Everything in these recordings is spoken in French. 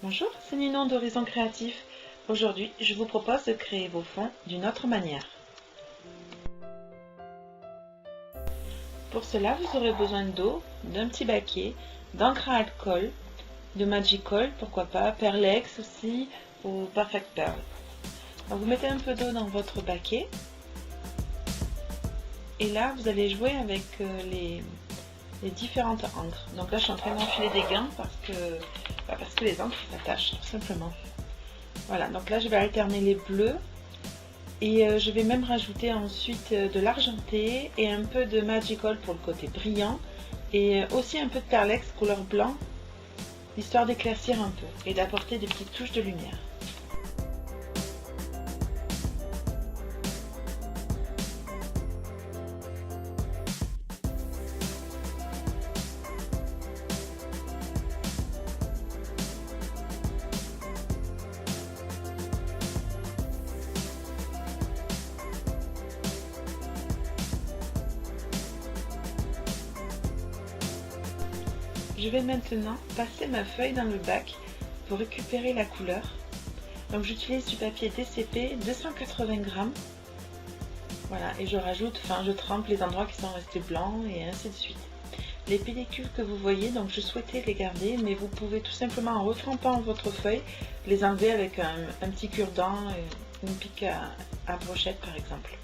Bonjour, c'est Ninon d'Horizon Créatif. Aujourd'hui, je vous propose de créer vos fonds d'une autre manière. Pour cela, vous aurez besoin d'eau, d'un petit baquet, d'encre à alcool, de Magicol, pourquoi pas, Perlex aussi, ou Perfect Pearl. Donc, vous mettez un peu d'eau dans votre baquet. Et là, vous allez jouer avec les différentes encres. Donc là, je suis en train d'enfiler des gants parce que les encres s'attachent tout simplement. Voilà, donc là, je vais alterner les bleus et je vais même rajouter ensuite de l'argenté et un peu de Magicol pour le côté brillant et aussi un peu de Perlex couleur blanc, histoire d'éclaircir un peu et d'apporter des petites touches de lumière. Je vais maintenant passer ma feuille dans le bac pour récupérer la couleur. Donc j'utilise du papier DCP 280 grammes. Voilà, et je trempe les endroits qui sont restés blancs et ainsi de suite. Les pellicules que vous voyez, donc je souhaitais les garder, mais vous pouvez tout simplement en retrempant votre feuille, les enlever avec un petit cure-dent, une pique à brochette par exemple.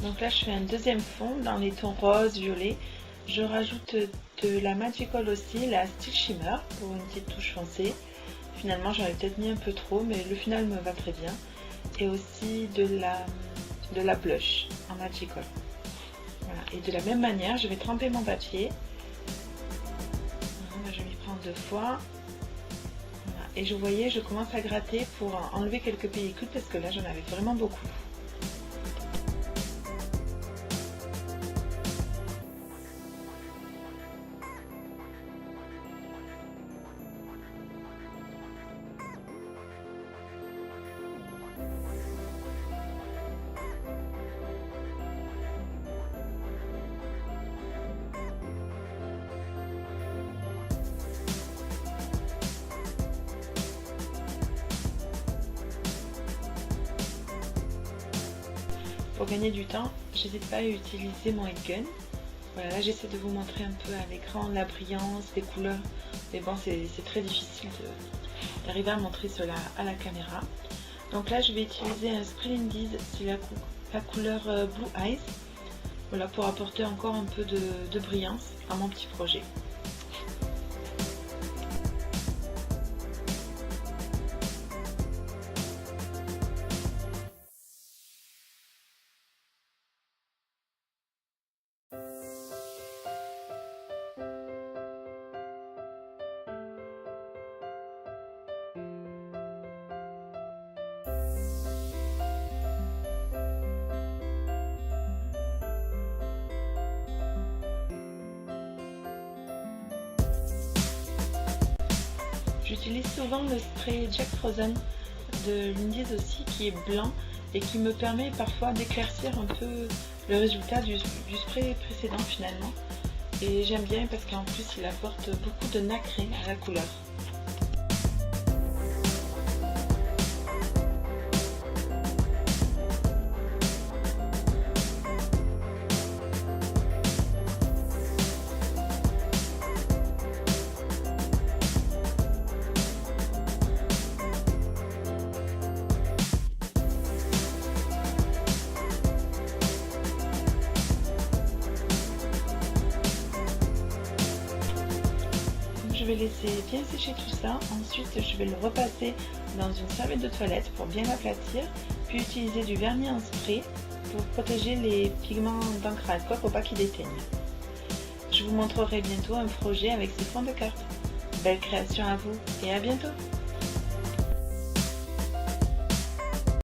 Donc là, je fais un deuxième fond dans les tons rose, violet. Je rajoute de la Magicol aussi, la Steel Shimmer, pour une petite touche foncée. Finalement, j'en ai peut-être mis un peu trop, mais le final me va très bien. Et aussi de la blush en Magicol. Voilà. Et de la même manière, je vais tremper mon papier. Voilà, je vais m'y prendre 2 fois. Voilà. Et vous voyez, je commence à gratter pour enlever quelques pellicules parce que là, j'en avais vraiment beaucoup. Pour gagner du temps, j'hésite pas à utiliser mon heat gun. Voilà, là j'essaie de vous montrer un peu à l'écran la brillance, les couleurs, mais bon c'est très difficile d'arriver à montrer cela à la caméra. Donc là je vais utiliser un Spray Indies, c'est la couleur Blue Eyes, voilà, pour apporter encore un peu de brillance à mon petit projet. J'utilise souvent le spray Jack Frozen de l'Indies aussi qui est blanc et qui me permet parfois d'éclaircir un peu le résultat du spray précédent finalement. Et j'aime bien parce qu'en plus il apporte beaucoup de nacré à la couleur. Je vais laisser bien sécher tout ça, ensuite je vais le repasser dans une serviette de toilette pour bien l'aplatir, puis utiliser du vernis en spray pour protéger les pigments d'encre à alcool pour pas qu'ils déteignent. Je vous montrerai bientôt un projet avec ces fonds de cartes. Belle création à vous et à bientôt!